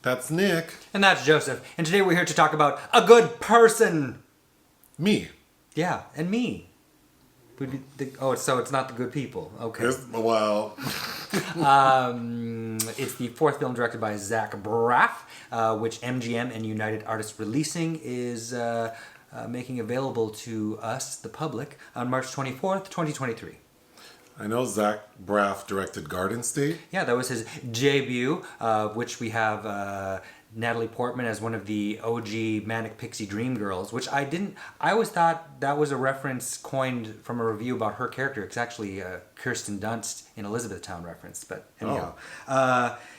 That's Nick. And that's Joseph. And today we're here to talk about a good person. Me. Yeah, and me. So it's not the good people. Okay. Well. It's the fourth film directed by Zach Braff, which MGM and United Artists Releasing is making available to us, the public, on March 24th, 2023. I know Zach Braff directed Garden State. Yeah, that was his debut, which we have Natalie Portman as one of the OG Manic Pixie Dream Girls, which I always thought that was a reference coined from a review about her character. It's actually Kirsten Dunst in Elizabethtown reference, but anyhow.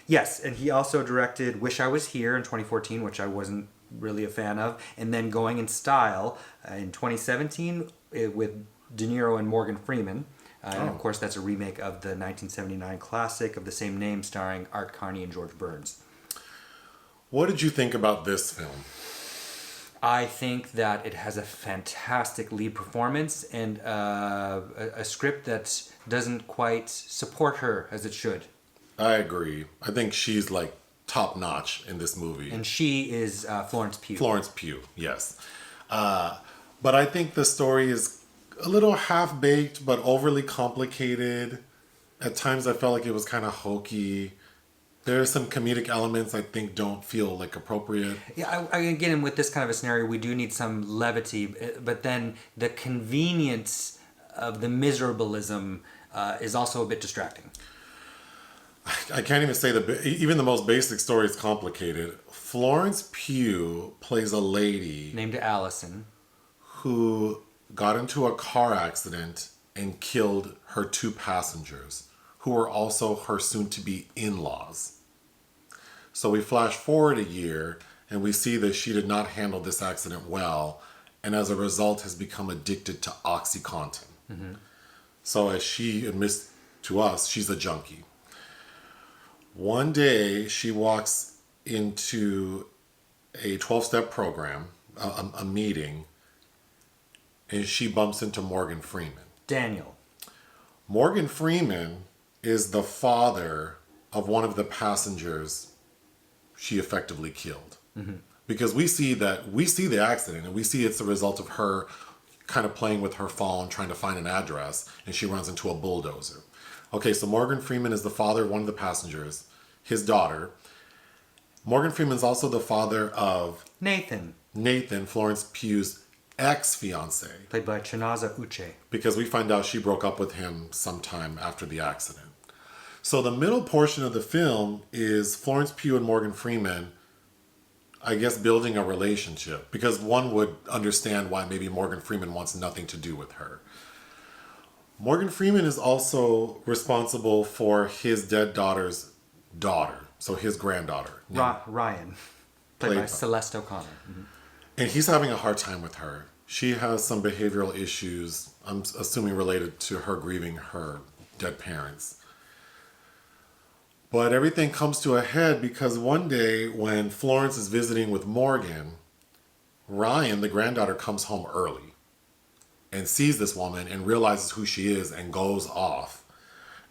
Yes, and he also directed Wish I Was Here in 2014, which I wasn't really a fan of, and then Going in Style in 2017 with De Niro and Morgan Freeman. And of course, that's a remake of the 1979 classic of the same name starring Art Carney and George Burns. What did you think about this film? I think that it has a fantastic lead performance and a script that doesn't quite support her as it should. I agree. I think she's like top notch in this movie. And she is Florence Pugh. Florence Pugh, yes. But I think the story is a little half-baked, but overly complicated. At times I felt like it was kind of hokey. There are some comedic elements I think don't feel like appropriate. Yeah, again, with this kind of a scenario, we do need some levity, but then the convenience of the miserableism is also a bit distracting. I can't even say even the most basic story is complicated. Florence Pugh plays a lady named Allison who got into a car accident and killed her 2 passengers, who were also her soon-to-be in-laws. So we flash forward a year, and we see that she did not handle this accident well, and as a result has become addicted to OxyContin. Mm-hmm. So as she admits to us, she's a junkie. One day, she walks into a 12-step program, a meeting, and she bumps into Morgan Freeman. Daniel. Morgan Freeman is the father of one of the passengers she effectively killed. Mm-hmm. Because we see the accident, and we see it's the result of her kind of playing with her phone, trying to find an address, and she runs into a bulldozer. Okay, so Morgan Freeman is the father of one of the passengers, his daughter. Morgan Freeman's also the father of Nathan, Florence Pugh's ex-fiance. Played by Chinaza Uche. Because we find out she broke up with him sometime after the accident. So the middle portion of the film is Florence Pugh and Morgan Freeman, I guess, building a relationship. Because one would understand why maybe Morgan Freeman wants nothing to do with her. Morgan Freeman is also responsible for his dead daughter's daughter. So his granddaughter. Ryan. Played by Celeste O'Connor. Mm-hmm. And he's having a hard time with her. She has some behavioral issues, I'm assuming related to her grieving her dead parents. But everything comes to a head because one day when Florence is visiting with Morgan, Ryan, the granddaughter, comes home early and sees this woman and realizes who she is and goes off.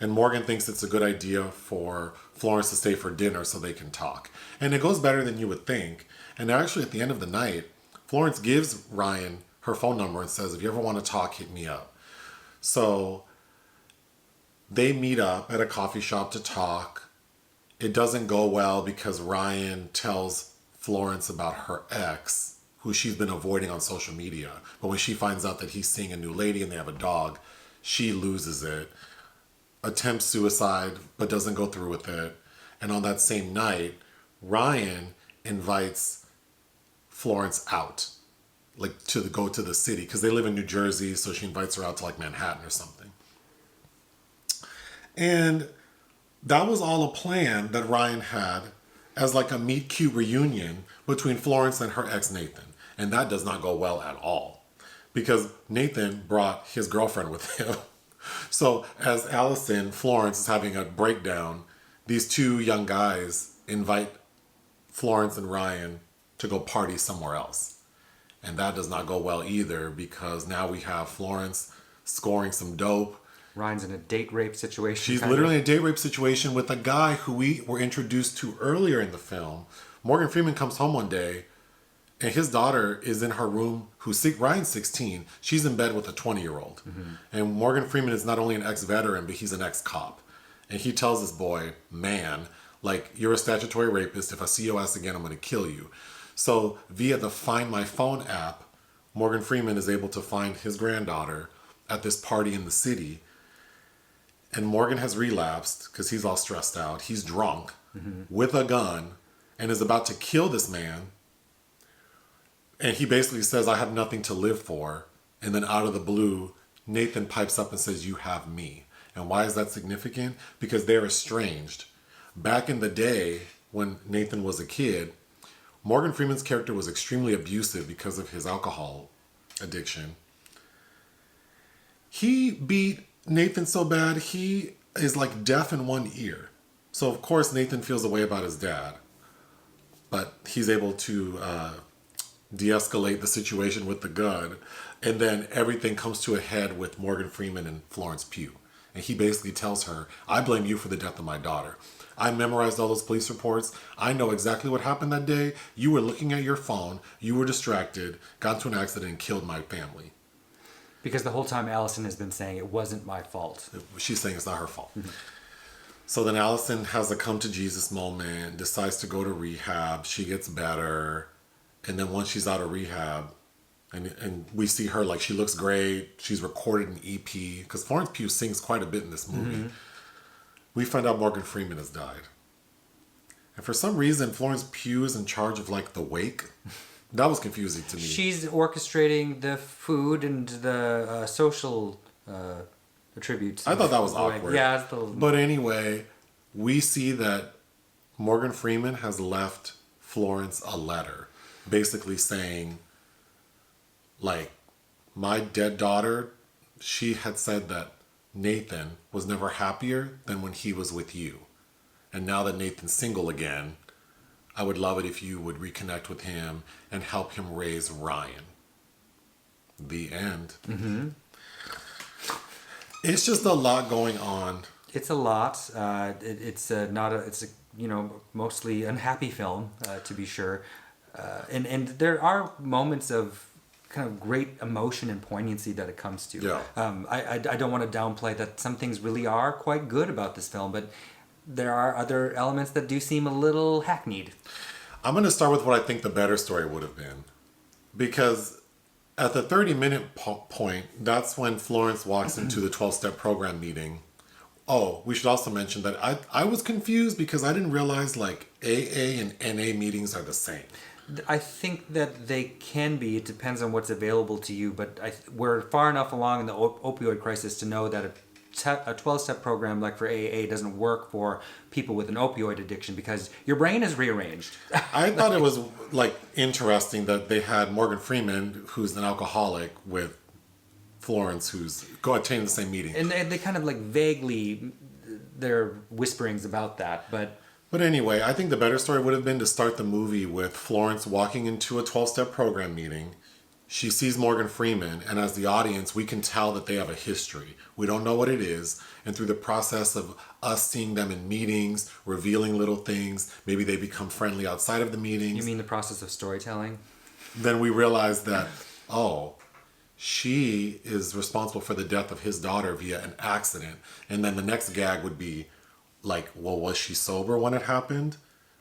And Morgan thinks it's a good idea for Florence to stay for dinner so they can talk. And it goes better than you would think. And actually at the end of the night, Florence gives Ryan her phone number and says, if you ever want to talk, hit me up. So they meet up at a coffee shop to talk. It doesn't go well because Ryan tells Florence about her ex, who she's been avoiding on social media. But when she finds out that he's seeing a new lady and they have a dog, she loses it, attempts suicide, but doesn't go through with it. And on that same night, Ryan invites Florence out, like go to the city, because they live in New Jersey, so she invites her out to like Manhattan or something. And that was all a plan that Ryan had as like a meet cute reunion between Florence and her ex Nathan. And that does not go well at all, because Nathan brought his girlfriend with him. So as Allison, Florence is having a breakdown, these 2 young guys invite Florence and Ryan to go party somewhere else. And that does not go well either, because now we have Florence scoring some dope. Ryan's in a date rape situation. She's literally in a date rape situation with a guy who we were introduced to earlier in the film. Morgan Freeman comes home one day, and his daughter is in her room. Ryan's 16. She's in bed with a 20-year-old. Mm-hmm. And Morgan Freeman is not only an ex-veteran, but he's an ex-cop. And he tells this boy, man, like, you're a statutory rapist. If I see your ass again, I'm going to kill you. So via the Find My Phone app, Morgan Freeman is able to find his granddaughter at this party in the city. And Morgan has relapsed because he's all stressed out. He's drunk with a gun and is about to kill this man. And he basically says, I have nothing to live for. And then out of the blue, Nathan pipes up and says, you have me. And why is that significant? Because they're estranged. Back in the day, when Nathan was a kid, Morgan Freeman's character was extremely abusive because of his alcohol addiction. He beat Nathan so bad, he is like deaf in one ear. So of course Nathan feels a way about his dad. But he's able to de-escalate the situation with the gun. And then everything comes to a head with Morgan Freeman and Florence Pugh. And he basically tells her, I blame you for the death of my daughter. I memorized all those police reports. I know exactly what happened that day. You were looking at your phone. You were distracted, got into an accident, and killed my family. Because the whole time Allison has been saying it wasn't my fault. She's saying it's not her fault. Mm-hmm. So then Allison has a come to Jesus moment, decides to go to rehab. She gets better. And then once she's out of rehab, and we see her, like, she looks great. She's recorded an EP. Because Florence Pugh sings quite a bit in this movie. Mm-hmm. We find out Morgan Freeman has died. And for some reason, Florence Pugh is in charge of, like, the wake. That was confusing to me. She's orchestrating the food and the social attributes. I thought that was awkward. Yeah. But anyway, we see that Morgan Freeman has left Florence a letter, basically saying, like, my dead daughter, she had said that Nathan was never happier than when he was with you. And now that Nathan's single again, I would love it if you would reconnect with him and help him raise Ryan. The end. Mm-hmm. It's just a lot going on. It's a lot. It's mostly unhappy film, to be sure. And there are moments of kind of great emotion and poignancy that it comes to. Yeah. I don't want to downplay that some things really are quite good about this film, but there are other elements that do seem a little hackneyed. I'm going to start with what I think the better story would have been. Because at the 30-minute point, that's when Florence walks into the 12-step program meeting. Oh, we should also mention that I was confused because I didn't realize, like, AA and NA meetings are the same. I think that they can be. It depends on what's available to you, but we're far enough along in the opioid crisis to know that a 12-step program like for AA doesn't work for people with an opioid addiction because your brain is rearranged. I thought it was, like, interesting that they had Morgan Freeman, who's an alcoholic, with Florence, who's attending the same meeting. And they kind of, like, vaguely, their whisperings about that, But anyway, I think the better story would have been to start the movie with Florence walking into a 12-step program meeting. She sees Morgan Freeman, and as the audience, we can tell that they have a history. We don't know what it is, and through the process of us seeing them in meetings, revealing little things, maybe they become friendly outside of the meetings. You mean the process of storytelling? Then we realize that, oh, she is responsible for the death of his daughter via an accident. And then the next gag would be, like, well, was she sober when it happened?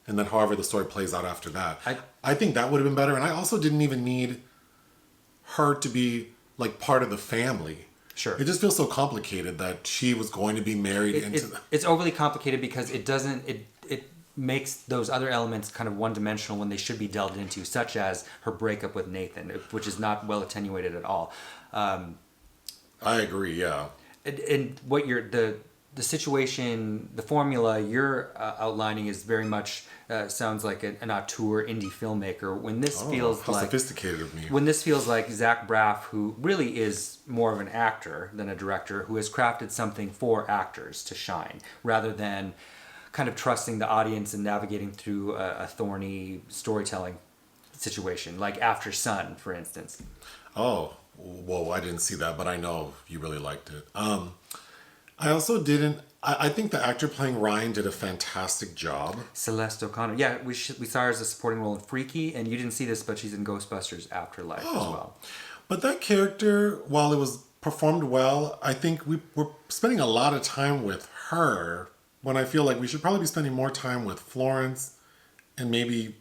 And then however the story plays out after that. I think that would have been better. And I also didn't even need her to be, like, part of the family. Sure. It just feels so complicated that she was going to be married It's overly complicated because it makes those other elements kind of one-dimensional when they should be delved into, such as her breakup with Nathan, which is not well attenuated at all. I agree, yeah. And what the situation, the formula you're outlining is very much sounds like an auteur indie filmmaker. When this feels how like sophisticated of me. When this feels like Zach Braff, who really is more of an actor than a director, who has crafted something for actors to shine, rather than kind of trusting the audience and navigating through a thorny storytelling situation, like After Sun, for instance. Oh, whoa! I didn't see that, but I know you really liked it. I also didn't. I think the actor playing Ryan did a fantastic job. Celeste O'Connor. Yeah, we saw her as a supporting role in Freaky, and you didn't see this, but she's in Ghostbusters Afterlife as well. But that character, while it was performed well, I think we're spending a lot of time with her when I feel like we should probably be spending more time with Florence and maybe.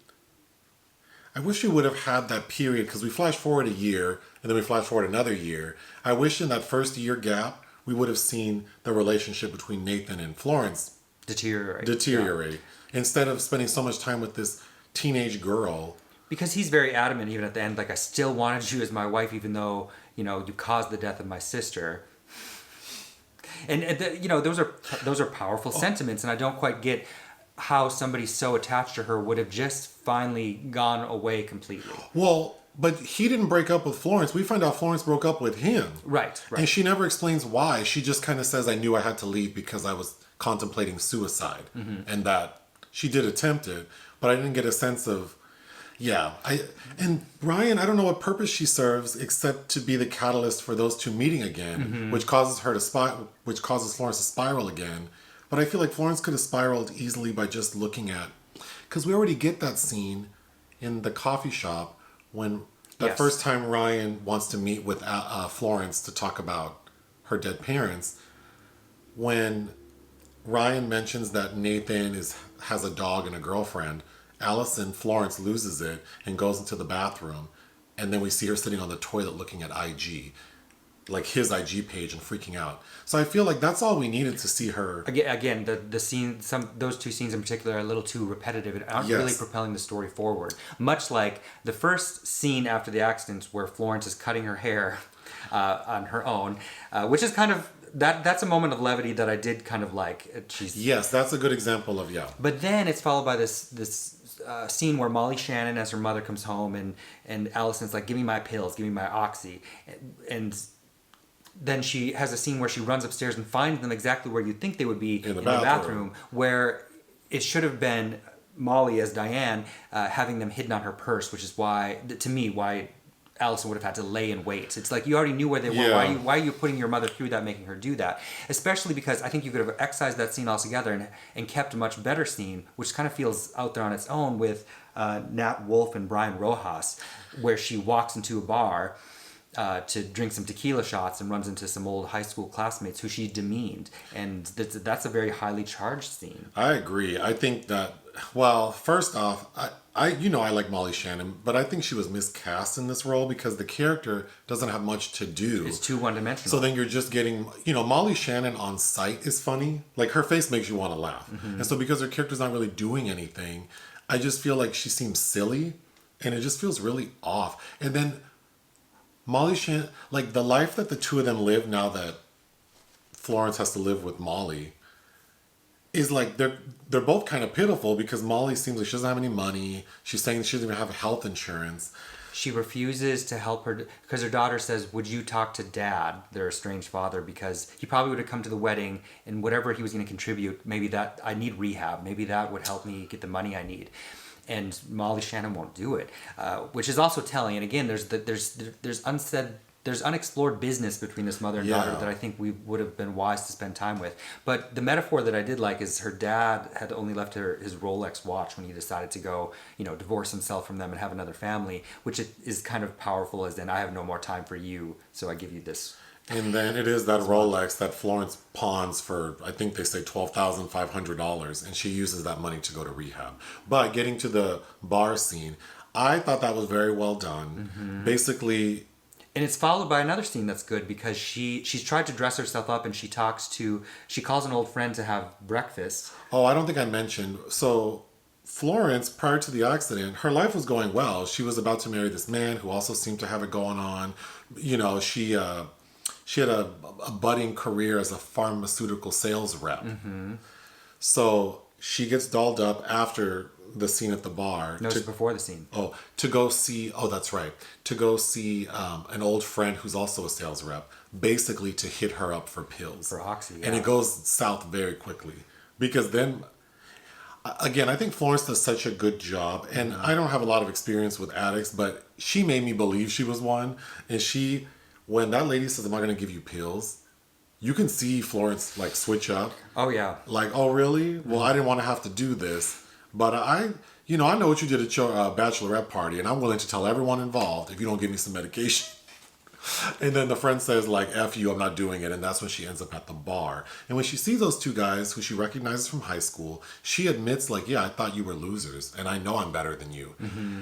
I wish we would have had that period because we flash forward a year and then we flash forward another year. I wish in that first year gap we would have seen the relationship between Nathan and Florence deteriorate instead of spending so much time with this teenage girl. Because he's very adamant even at the end, like, I still wanted you as my wife even though, you caused the death of my sister. And those are powerful sentiments, and I don't quite get how somebody so attached to her would have just finally gone away completely. Well, but he didn't break up with Florence. We find out Florence broke up with him. Right. And she never explains why. She just kind of says, I knew I had to leave because I was contemplating suicide. Mm-hmm. And that she did attempt it, but I didn't get a sense of, and Ryan, I don't know what purpose she serves except to be the catalyst for those two meeting again, mm-hmm. which causes Florence to spiral again. But I feel like Florence could have spiraled easily by just looking at, because we already get that scene in the coffee shop when the first time Ryan wants to meet with Florence to talk about her dead parents, when Ryan mentions that Nathan has a dog and a girlfriend, Florence loses it and goes into the bathroom, and then we see her sitting on the toilet looking at IG. Like his IG page and freaking out. So I feel like that's all we needed to see her. Again, the scene, those two scenes in particular are a little too repetitive and aren't really propelling the story forward. Much like the first scene after the accident where Florence is cutting her hair on her own, which is kind of, that's a moment of levity that I did kind of like. Yes, that's a good example of, But then it's followed by this scene where Molly Shannon as her mother comes home and Allison's like, give me my pills, give me my oxy. And then she has a scene where she runs upstairs and finds them exactly where you'd think they would be in the bathroom, where it should have been Molly as Diane having them hidden on her purse, which is why Allison would have had to lay in wait. It's like you already knew where they were. Why are you putting your mother through that, making her do that? Especially because I think you could have excised that scene altogether and kept a much better scene, which kind of feels out there on its own with Nat Wolff and Brian Rojas, where she walks into a bar to drink some tequila shots and runs into some old high school classmates who she demeaned. And that's a very highly charged scene. I agree. I think that, well, first off, I like Molly Shannon, but I think she was miscast in this role because the character doesn't have much to do. It's too one-dimensional. So then you're just getting, Molly Shannon on sight is funny. Like her face makes you want to laugh. Mm-hmm. And so because her character's not really doing anything, I just feel like she seems silly and it just feels really off. And then Molly Shannon, like the life that the two of them live now that Florence has to live with Molly, is like they're both kind of pitiful because Molly seems like she doesn't have any money. She's saying she doesn't even have health insurance. She refuses to help her because her daughter says, would you talk to Dad, their estranged father, because he probably would have come to the wedding and whatever he was going to contribute, maybe that, I need rehab, maybe that would help me get the money I need. And Molly Shannon won't do it, which is also telling. And again, there's unexplored business between this mother and daughter that I think we would have been wise to spend time with. But the metaphor that I did like is her dad had only left her his Rolex watch when he decided to go, divorce himself from them and have another family, which is kind of powerful as in, I have no more time for you, so I give you this. And then it is that Rolex that Florence pawns for, I think they say $12,500, and she uses that money to go to rehab. But getting to the bar scene, I thought that was very well done. Mm-hmm. Basically... And it's followed by another scene that's good because she's tried to dress herself up and she calls an old friend to have breakfast. Oh, I don't think I mentioned. So Florence, prior to the accident, her life was going well. She was about to marry this man who also seemed to have it going on. She had a budding career as a pharmaceutical sales rep. Mm-hmm. So she gets dolled up after the scene at the bar. No, it's before the scene. To go see, that's right. To go see an old friend who's also a sales rep, basically to hit her up for pills. For oxy, yeah. And it goes south very quickly. Because then, again, I think Florence does such a good job. And I don't have a lot of experience with addicts, but she made me believe she was one. And when that lady says, am I going to give you pills? you can see Florence like switch up. Oh yeah. Like, oh really? Well, I didn't want to have to do this, but I know what you did at your bachelorette party, and I'm willing to tell everyone involved if you don't give me some medication. And then the friend says like, F you, I'm not doing it. And that's when she ends up at the bar. And when she sees those two guys who she recognizes from high school, she admits like, yeah, I thought you were losers and I know I'm better than you. Mm-hmm.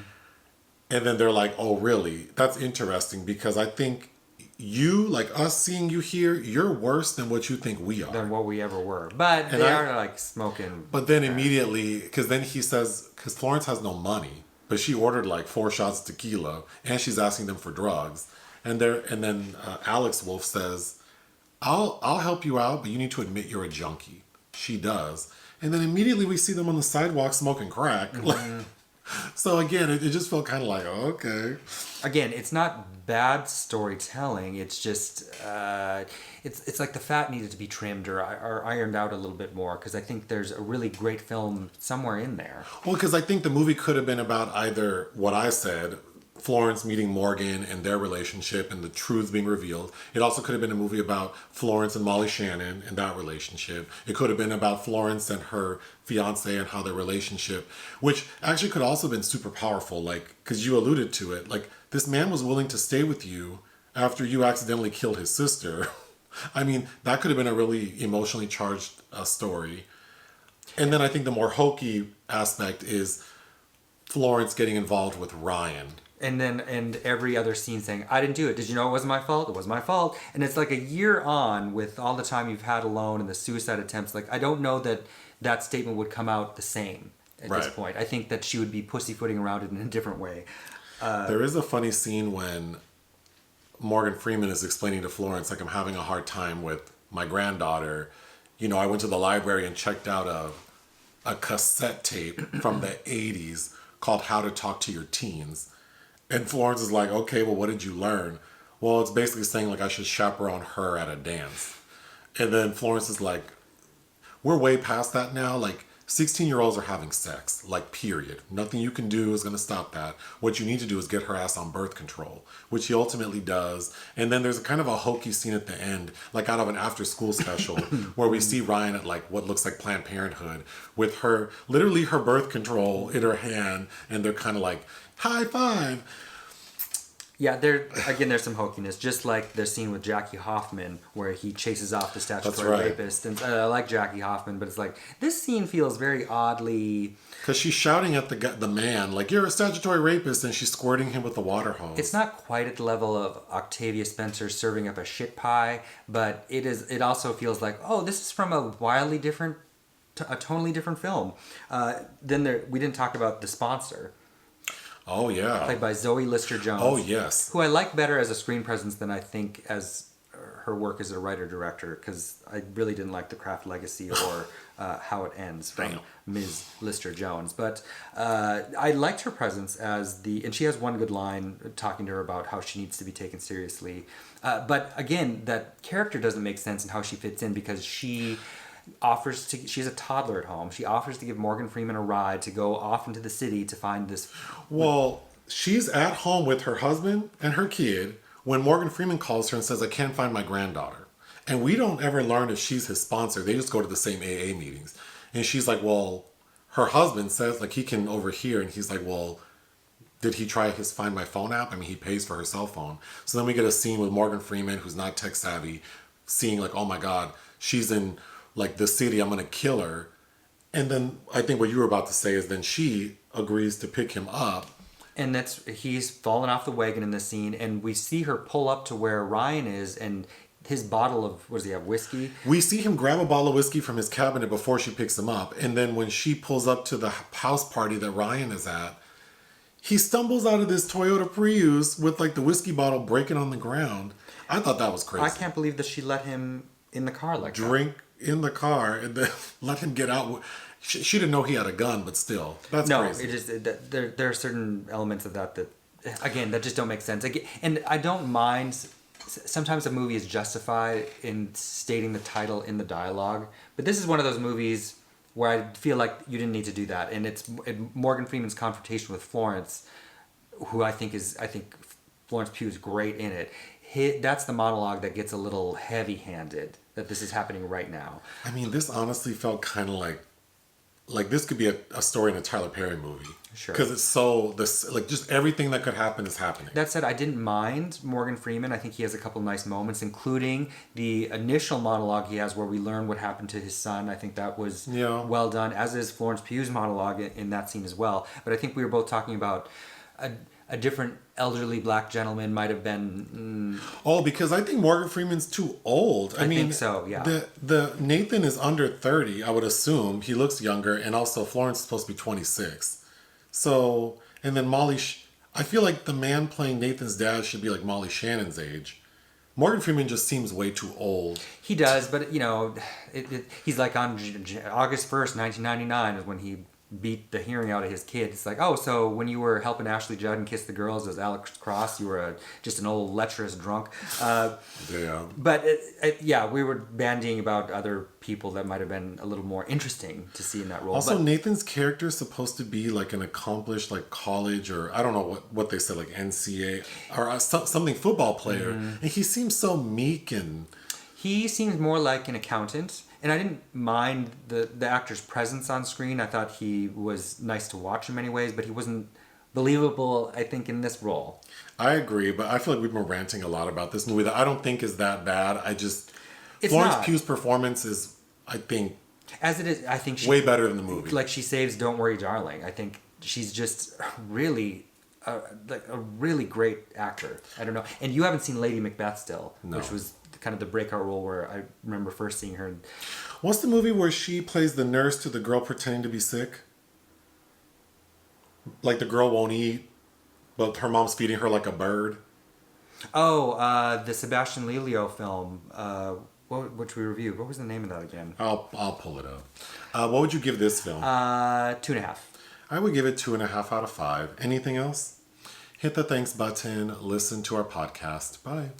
And then they're like, oh, really? That's interesting because I think you, like us seeing you here, you're worse than what you think we are. Than what we ever were. But they are like smoking. But then immediately, because then he says, because Florence has no money, but she ordered like 4 shots of tequila and she's asking them for drugs. And then Alex Wolf says, I'll help you out, but you need to admit you're a junkie. She does. And then immediately we see them on the sidewalk smoking crack. Mm-hmm. So again, it just felt kind of like, okay. Again, it's not bad storytelling. It's just, it's like the fat needed to be trimmed or ironed out a little bit more because I think there's a really great film somewhere in there. Well, because I think the movie could have been about either what I said, Florence meeting Morgan and their relationship and the truths being revealed. It also could have been a movie about Florence and Molly Shannon and that relationship. It could have been about Florence and her fiance and how their relationship, which actually could also have been super powerful, like, because you alluded to it, like, this man was willing to stay with you after you accidentally killed his sister. I mean, that could have been a really emotionally charged story. And then I think the more hokey aspect is Florence getting involved with Ryan. And every other scene saying, I didn't do it. Did you know it wasn't my fault? It was my fault. And it's like a year on with all the time you've had alone and the suicide attempts. Like, I don't know that statement would come out the same at this point. I think that she would be pussyfooting around it in a different way. There is a funny scene when Morgan Freeman is explaining to Florence, like, I'm having a hard time with my granddaughter. You know, I went to the library and checked out a cassette tape from the 80s called How to Talk to Your Teens. And Florence is like, okay, well, what did you learn? Well, it's basically saying, like, I should chaperone her at a dance. And then Florence is like, we're way past that now. Like, 16-year-olds are having sex, like, period. Nothing you can do is going to stop that. What you need to do is get her ass on birth control, which he ultimately does. And then there's kind of a hokey scene at the end, like out of an after-school special, where we see Ryan at, like, what looks like Planned Parenthood with her, literally her birth control in her hand, and they're kind of like, high five. Yeah, there's some hokiness, just like the scene with Jackie Hoffman where he chases off the statutory rapist. And I like Jackie Hoffman, but it's like this scene feels very oddly because she's shouting at the man like, you're a statutory rapist, and she's squirting him with a water hose. It's not quite at the level of Octavia Spencer serving up a shit pie, but it also feels like, oh, this is from a wildly different, a totally different film. Then we didn't talk about the sponsor. Oh, yeah. Played by Zoe Lister-Jones. Oh, yes. Who I like better as a screen presence than I think as her work as a writer-director, because I really didn't like The Craft Legacy or How It Ends from Ms. Lister-Jones. But I liked her presence and she has one good line talking to her about how she needs to be taken seriously. But again, that character doesn't make sense in how she fits in because she's a toddler at home. She offers to give Morgan Freeman a ride to go off into the city to find this. Well, she's at home with her husband and her kid when Morgan Freeman calls her and says, I can't find my granddaughter. And we don't ever learn if she's his sponsor. They just go to the same AA meetings. And she's like, well, her husband says like he can overhear. And he's like, well, did he try his Find My Phone app? I mean, he pays for her cell phone. So then we get a scene with Morgan Freeman, who's not tech savvy, seeing like, oh my God, she's in like the city, I'm gonna kill her. And then I think what you were about to say is then she agrees to pick him up. And he's fallen off the wagon in this scene, and we see her pull up to where Ryan is, and his bottle of, what does he have, whiskey? We see him grab a bottle of whiskey from his cabinet before she picks him up. And then when she pulls up to the house party that Ryan is at, he stumbles out of this Toyota Prius with like the whiskey bottle breaking on the ground. I thought that was crazy. I can't believe that she let him in the car like Drink in the car and then let him get out. She didn't know he had a gun, but still, that's crazy. There are certain elements of that again, that just don't make sense. And I don't mind. Sometimes a movie is justified in stating the title in the dialogue, but this is one of those movies where I feel like you didn't need to do that. And it's Morgan Freeman's confrontation with Florence, who I think Florence Pugh is great in it. that's the monologue that gets a little heavy-handed, that this is happening right now. I mean, this honestly felt kind of like this could be a story in a Tyler Perry movie. Sure. Because it's so, like, just everything that could happen is happening. That said, I didn't mind Morgan Freeman. I think he has a couple nice moments, including the initial monologue he has where we learn what happened to his son. I think that was well done, as is Florence Pugh's monologue in that scene as well. But I think we were both talking about a different elderly black gentleman might have been... Oh, because I think Morgan Freeman's too old. I mean, think so, yeah. The Nathan is under 30, I would assume. He looks younger, and also Florence is supposed to be 26. So, and then Molly... I feel like the man playing Nathan's dad should be like Molly Shannon's age. Morgan Freeman just seems way too old. He does, but, you know, he's like on August 1st, 1999 is when he beat the hearing out of his kid. It's like, oh, so when you were helping Ashley Judd and Kiss the Girls as Alex Cross, you were just an old lecherous drunk. Yeah. But yeah, we were bandying about other people that might have been a little more interesting to see in that role. Also, Nathan's character is supposed to be like an accomplished like college or I don't know what they said, like NCAA or something football player. And he seems so meek and... He seems more like an accountant. And I didn't mind the actor's presence on screen. I thought he was nice to watch in many ways, but he wasn't believable, I think, in this role. I agree, but I feel like we've been ranting a lot about this movie that I don't think is that bad. It's Florence not. Pugh's performance is, I think... As it is, I think way better than the movie. Like she saves Don't Worry Darling. I think she's just really... like a really great actor. I don't know. And you haven't seen Lady Macbeth still, which was kind of the breakout role where I remember first seeing her. What's the movie where she plays the nurse to the girl pretending to be sick? Like the girl won't eat, but her mom's feeding her like a bird. Oh, the Sebastian Lelio film, which we reviewed. What was the name of that again? I'll pull it up. What would you give this film? 2.5. I would give it 2.5 out of 5. Anything else? Hit the thanks button. Listen to our podcast. Bye.